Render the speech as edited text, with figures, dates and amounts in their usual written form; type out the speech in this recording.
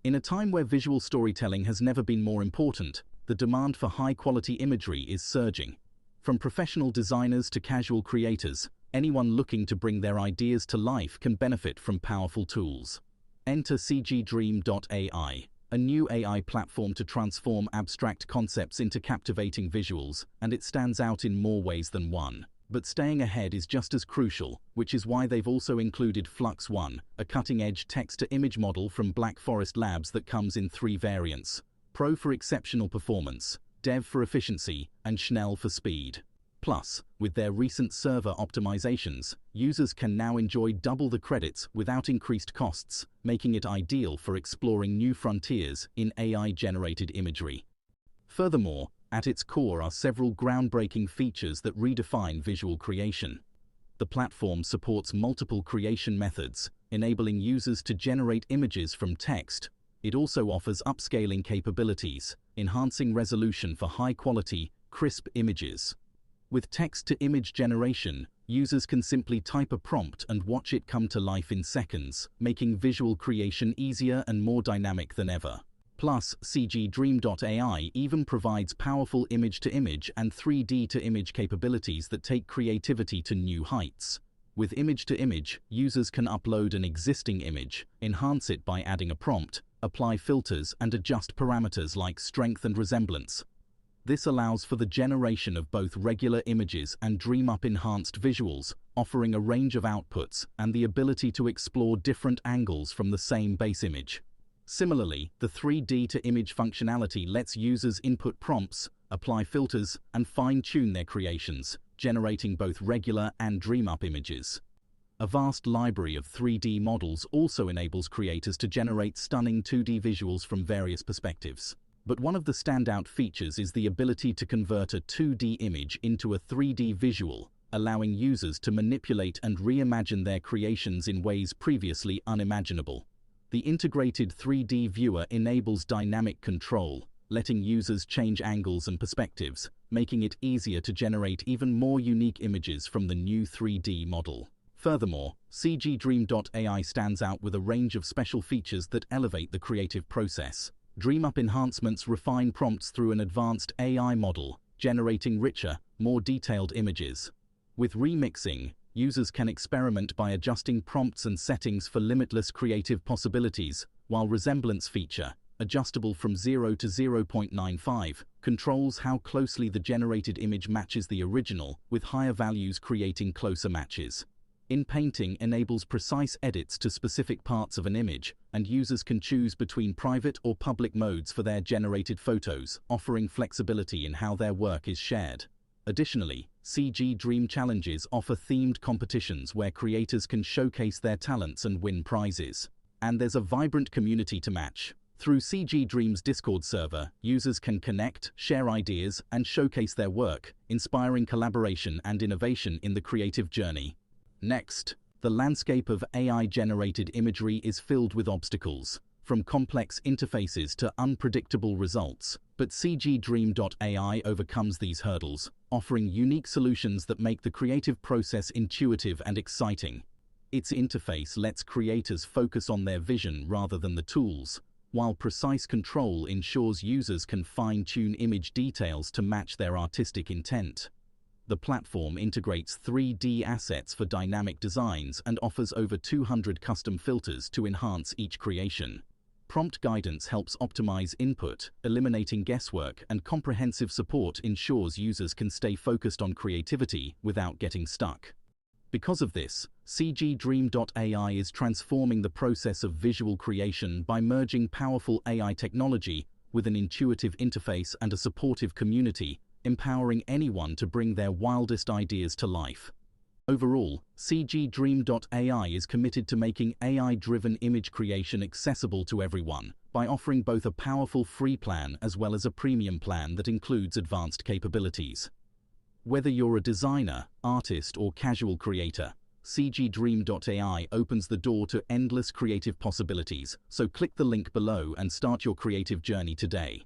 In a time where visual storytelling has never been more important, the demand for high-quality imagery is surging. From professional designers to casual creators, anyone looking to bring their ideas to life can benefit from powerful tools. Enter CGDream.ai, a new AI platform to transform abstract concepts into captivating visuals, and it stands out in more ways than one. But staying ahead is just as crucial, which is why they've also included Flux One, a cutting-edge text-to-image model from Black Forest Labs that comes in 3 variants: Pro for exceptional performance, Dev for efficiency, and Schnell for speed. Plus, with their recent server optimizations, users can now enjoy double the credits without increased costs, making it ideal for exploring new frontiers in AI-generated imagery. Furthermore, at its core are several groundbreaking features that redefine visual creation. The platform supports multiple creation methods, enabling users to generate images from text. It also offers upscaling capabilities, enhancing resolution for high-quality, crisp images. With text-to-image generation, users can simply type a prompt and watch it come to life in seconds, making visual creation easier and more dynamic than ever. Plus, CGDream.ai even provides powerful image-to-image and 3D-to-image capabilities that take creativity to new heights. With image-to-image, users can upload an existing image, enhance it by adding a prompt, apply filters, and adjust parameters like strength and resemblance. This allows for the generation of both regular images and DreamUp enhanced visuals, offering a range of outputs and the ability to explore different angles from the same base image. Similarly, the 3D-to-image functionality lets users input prompts, apply filters, and fine-tune their creations, generating both regular and DreamUp images. A vast library of 3D models also enables creators to generate stunning 2D visuals from various perspectives. But one of the standout features is the ability to convert a 2D image into a 3D visual, allowing users to manipulate and reimagine their creations in ways previously unimaginable. The integrated 3D viewer enables dynamic control, letting users change angles and perspectives, making it easier to generate even more unique images from the new 3D model. Furthermore, CGDream.ai stands out with a range of special features that elevate the creative process. DreamUp enhancements refine prompts through an advanced AI model, generating richer, more detailed images. With remixing, users can experiment by adjusting prompts and settings for limitless creative possibilities, while Resemblance feature, adjustable from 0 to 0.95, controls how closely the generated image matches the original, with higher values creating closer matches. InPainting enables precise edits to specific parts of an image, and users can choose between private or public modes for their generated photos, offering flexibility in how their work is shared. Additionally, CG Dream Challenges offer themed competitions where creators can showcase their talents and win prizes. And there's a vibrant community to match. Through CG Dream's Discord server, users can connect, share ideas, and showcase their work, inspiring collaboration and innovation in the creative journey. Next, the landscape of AI-generated imagery is filled with obstacles, from complex interfaces to unpredictable results. But CGDream.ai overcomes these hurdles, offering unique solutions that make the creative process intuitive and exciting. Its interface lets creators focus on their vision rather than the tools, while precise control ensures users can fine-tune image details to match their artistic intent. The platform integrates 3D assets for dynamic designs and offers over 200 custom filters to enhance each creation. Prompt guidance helps optimize input, eliminating guesswork, and comprehensive support ensures users can stay focused on creativity without getting stuck. Because of this, CGDream.ai is transforming the process of visual creation by merging powerful AI technology with an intuitive interface and a supportive community, empowering anyone to bring their wildest ideas to life. Overall, CGDream.ai is committed to making AI-driven image creation accessible to everyone by offering both a powerful free plan as well as a premium plan that includes advanced capabilities. Whether you're a designer, artist, or casual creator, CGDream.ai opens the door to endless creative possibilities, so click the link below and start your creative journey today.